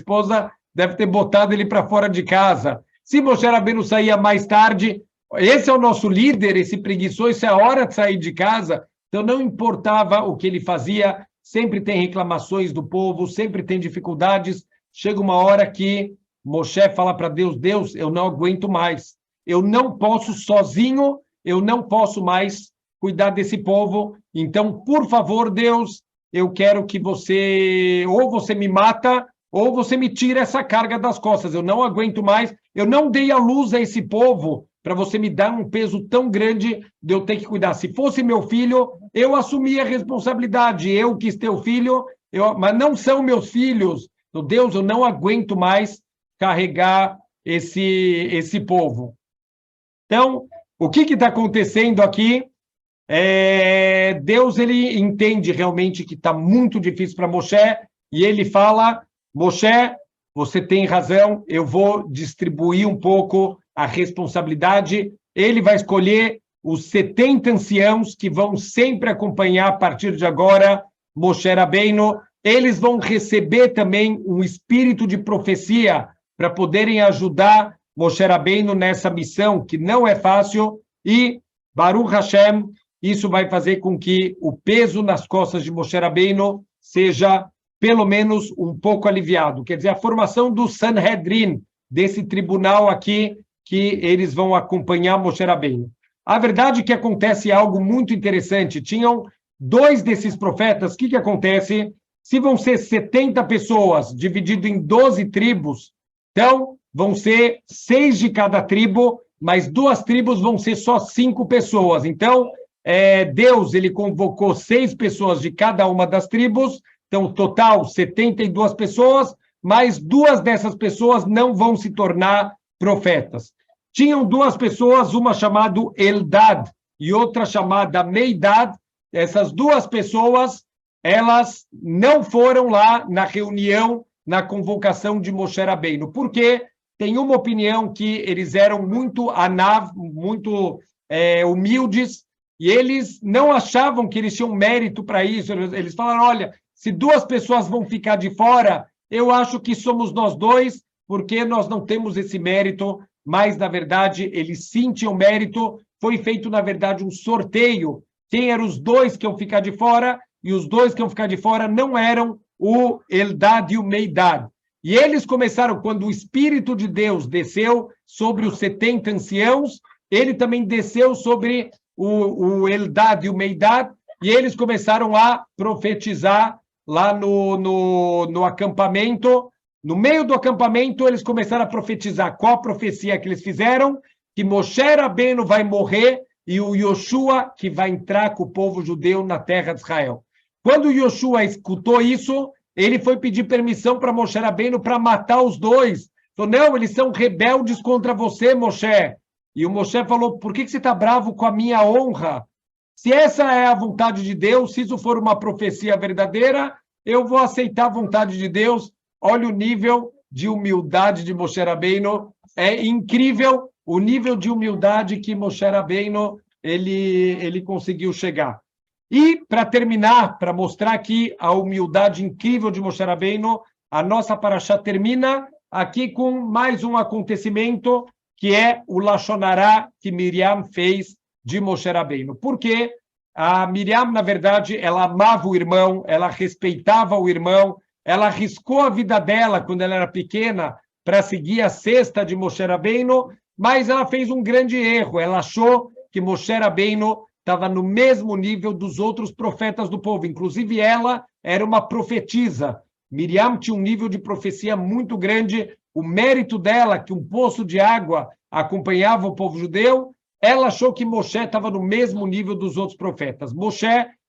Speaker 1: deve ter botado ele para fora de casa. Se Moshe Rabbeinu saía mais tarde, esse é o nosso líder, esse preguiçoso, isso é a hora de sair de casa. Então, não importava o que ele fazia, sempre tem reclamações do povo, sempre tem dificuldades. Chega uma hora que Moshe fala para Deus, Deus, eu não aguento mais. Eu não posso sozinho, eu não posso mais cuidar desse povo. Então, por favor, Deus, eu quero que você, ou você me mata, ou você me tira essa carga das costas. Eu não aguento mais. Eu não dei a luz a esse povo para você me dar um peso tão grande de eu ter que cuidar. Se fosse meu filho, eu assumia a responsabilidade. Eu quis ter o filho, mas não são meus filhos. Então, Deus, eu não aguento mais carregar esse povo. Então, o que está acontecendo aqui? Deus ele entende realmente que está muito difícil para Moshe e ele fala, Moshe, você tem razão, eu vou distribuir um pouco a responsabilidade. Ele vai escolher os 70 anciãos que vão sempre acompanhar a partir de agora Moshe Rabbeinu. Eles vão receber também um espírito de profecia para poderem ajudar Moshe Rabbeinu nessa missão, que não é fácil, e Baruch Hashem, isso vai fazer com que o peso nas costas de Moshe Rabbeinu seja, pelo menos, um pouco aliviado. Quer dizer, a formação do Sanhedrin, desse tribunal aqui, que eles vão acompanhar Moshe Rabbeinu. A verdade é que acontece algo muito interessante. Tinham 2 desses profetas, o que acontece? Se vão ser 70 pessoas, dividido em 12 tribos, então vão ser 6 de cada tribo, mas 2 tribos vão ser só 5 pessoas. Então, Deus ele convocou 6 pessoas de cada uma das tribos, então, total, 72 pessoas, mas 2 dessas pessoas não vão se tornar profetas. Tinham 2 pessoas, uma chamada Eldad e outra chamada Meidad. Essas 2 pessoas, elas não foram lá na reunião, na convocação de Moshe Rabbeinu. Por quê? Tem uma opinião que eles eram muito anav, muito humildes, e eles não achavam que eles tinham mérito para isso. Eles falaram, olha, se 2 pessoas vão ficar de fora, eu acho que somos nós 2, porque nós não temos esse mérito, mas, na verdade, eles sim tinham mérito. Foi feito, na verdade, um sorteio. Quem eram os 2 que iam ficar de fora, e os 2 que iam ficar de fora não eram o Eldad e o Meidad. E eles começaram, quando o Espírito de Deus desceu sobre os 70 anciãos, ele também desceu sobre o Eldad e o Meidad, e eles começaram a profetizar lá no acampamento. No meio do acampamento, eles começaram a profetizar. Qual a profecia que eles fizeram? Que Moshe Rabbeinu vai morrer e o Yoshua que vai entrar com o povo judeu na terra de Israel. Quando Yoshua escutou isso, ele foi pedir permissão para Moshe Rabbeinu para matar os 2. Falou, não, eles são rebeldes contra você, Moshe. E o Moshe falou, por que você está bravo com a minha honra? Se essa é a vontade de Deus, se isso for uma profecia verdadeira, eu vou aceitar a vontade de Deus. olha o nível de humildade de Moshe Rabbeinu, é incrível o nível de humildade que Moshe Rabbeinu ele conseguiu chegar. E, para terminar, para mostrar aqui a humildade incrível de Moshe Rabbeinu, a nossa paraxá termina aqui com mais um acontecimento, que é o Lashon Hará que Miriam fez de Moshe Rabbeinu. Por quê? A Miriam, na verdade, ela amava o irmão, ela respeitava o irmão, ela arriscou a vida dela, quando ela era pequena, para seguir a cesta de Moshe Rabbeinu, mas ela fez um grande erro. Ela achou que Moshe Rabbeinu estava no mesmo nível dos outros profetas do povo. Inclusive, ela era uma profetisa. Miriam tinha um nível de profecia muito grande. O mérito dela, que um poço de água acompanhava o povo judeu, ela achou que Moshe estava no mesmo nível dos outros profetas. Moshe,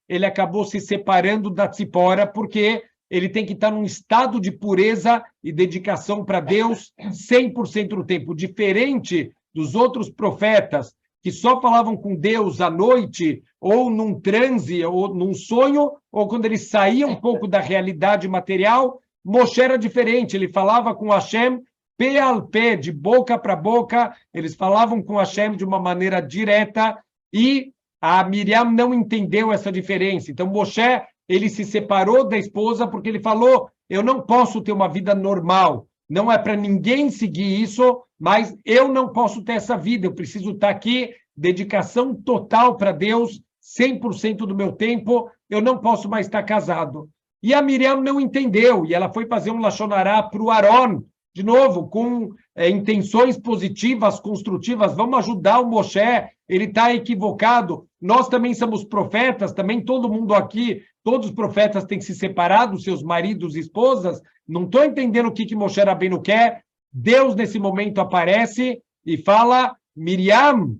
Speaker 1: ele acabou se separando da Tzipora, porque ele tem que estar num estado de pureza e dedicação para Deus 100% do tempo, diferente dos outros profetas que só falavam com Deus à noite, ou num transe, ou num sonho, ou quando ele saía um pouco da realidade material. Moshe era diferente, ele falava com Hashem pé a pé, de boca para boca, eles falavam com Hashem de uma maneira direta, e a Miriam não entendeu essa diferença. Então, Moshe, ele se separou da esposa porque ele falou, eu não posso ter uma vida normal, não é para ninguém seguir isso, mas eu não posso ter essa vida, eu preciso estar aqui, dedicação total para Deus, 100% do meu tempo, eu não posso mais estar casado. E a Miriam não entendeu, e ela foi fazer um Lashon Hará para o Aron, de novo, com intenções positivas, construtivas, vamos ajudar o Moshe, ele está equivocado, nós também somos profetas, também todo mundo aqui, todos os profetas têm que se separar dos seus maridos e esposas, não estou entendendo o que Moshe Rabbeinu quer. Deus, nesse momento, aparece e fala, Miriam,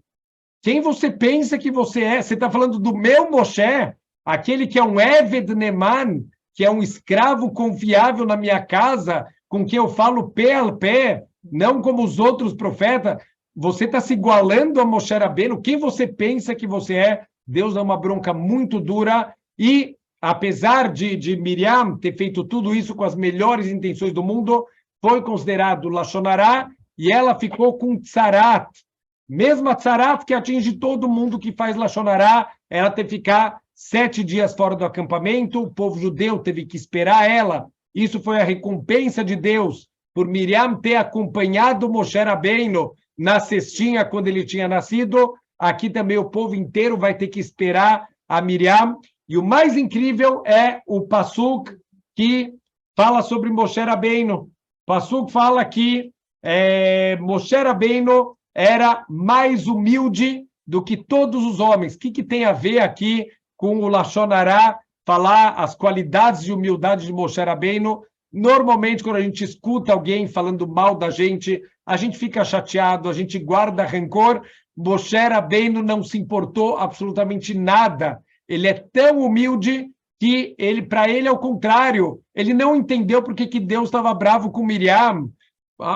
Speaker 1: quem você pensa que você é? Você está falando do meu Moshe, aquele que é um Eved Neman, que é um escravo confiável na minha casa, com quem eu falo pé a pé, não como os outros profetas. Você está se igualando a Moshe Rabbeinu. Quem você pensa que você é? Deus dá uma bronca muito dura. E, apesar de Miriam ter feito tudo isso com as melhores intenções do mundo, foi considerado Lashon Hará e ela ficou com tzarat. Mesma tzarat que atinge todo mundo que faz Lashon Hará, ela teve que ficar 7 dias fora do acampamento, o povo judeu teve que esperar ela. Isso foi a recompensa de Deus por Miriam ter acompanhado Moshe Rabbeinu na cestinha quando ele tinha nascido. Aqui também o povo inteiro vai ter que esperar a Miriam. E o mais incrível é o Pasuk que fala sobre Moshe Rabbeinu. Pasuk fala que Moshe Rabbeinu era mais humilde do que todos os homens. O que tem a ver aqui com o Lashon Hará, falar as qualidades de humildade de Moshe Rabbeinu? Normalmente, quando a gente escuta alguém falando mal da gente, a gente fica chateado, a gente guarda rancor. Moshe Rabbeinu não se importou absolutamente nada. Ele é tão humilde que para ele é o contrário. Ele não entendeu porque que Deus estava bravo com Miriam.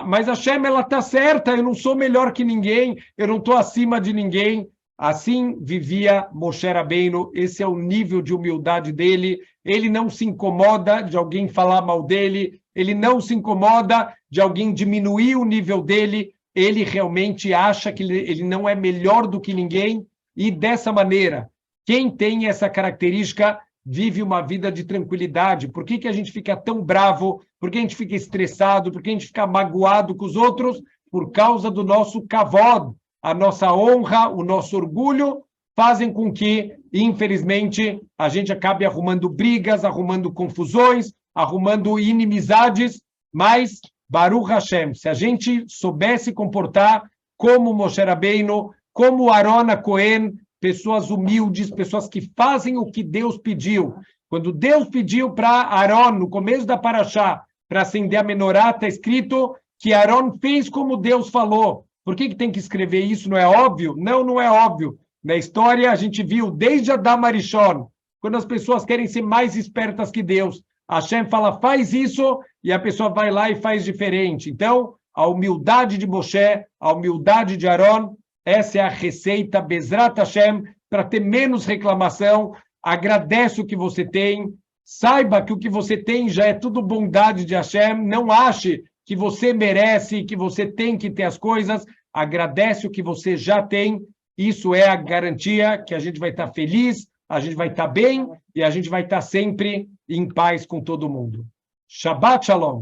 Speaker 1: Mas a Hashem, ela está certa, eu não sou melhor que ninguém, eu não estou acima de ninguém. Assim vivia Moshe Rabbeinu, esse é o nível de humildade dele. Ele não se incomoda de alguém falar mal dele, ele não se incomoda de alguém diminuir o nível dele, ele realmente acha que ele não é melhor do que ninguém, e dessa maneira, quem tem essa característica vive uma vida de tranquilidade. Por que a gente fica tão bravo? Por que a gente fica estressado? Por que a gente fica magoado com os outros? Por causa do nosso kavod, a nossa honra, o nosso orgulho, fazem com que, infelizmente, a gente acabe arrumando brigas, arrumando confusões, arrumando inimizades, mas, Baruch Hashem, se a gente soubesse comportar como Moshe Rabbeinu, como Aron Cohen, pessoas humildes, pessoas que fazem o que Deus pediu. Quando Deus pediu para Aron, no começo da Paraxá, para acender a menorá, está escrito que Aron fez como Deus falou. Por que tem que escrever isso? Não é óbvio? Não, não é óbvio. Na história, a gente viu, desde Adam Arishon, quando as pessoas querem ser mais espertas que Deus, Hashem fala, faz isso, e a pessoa vai lá e faz diferente. Então, a humildade de Moshe, a humildade de Aron, essa é a receita, Bezrat Hashem, para ter menos reclamação. Agradece o que você tem, Saiba que o que você tem já é tudo bondade de Hashem. Não ache que você merece, que você tem que ter as coisas. Agradece o que você já tem. Isso é a garantia que a gente vai estar feliz, a gente vai estar bem e a gente vai estar sempre em paz com todo mundo. Shabbat Shalom.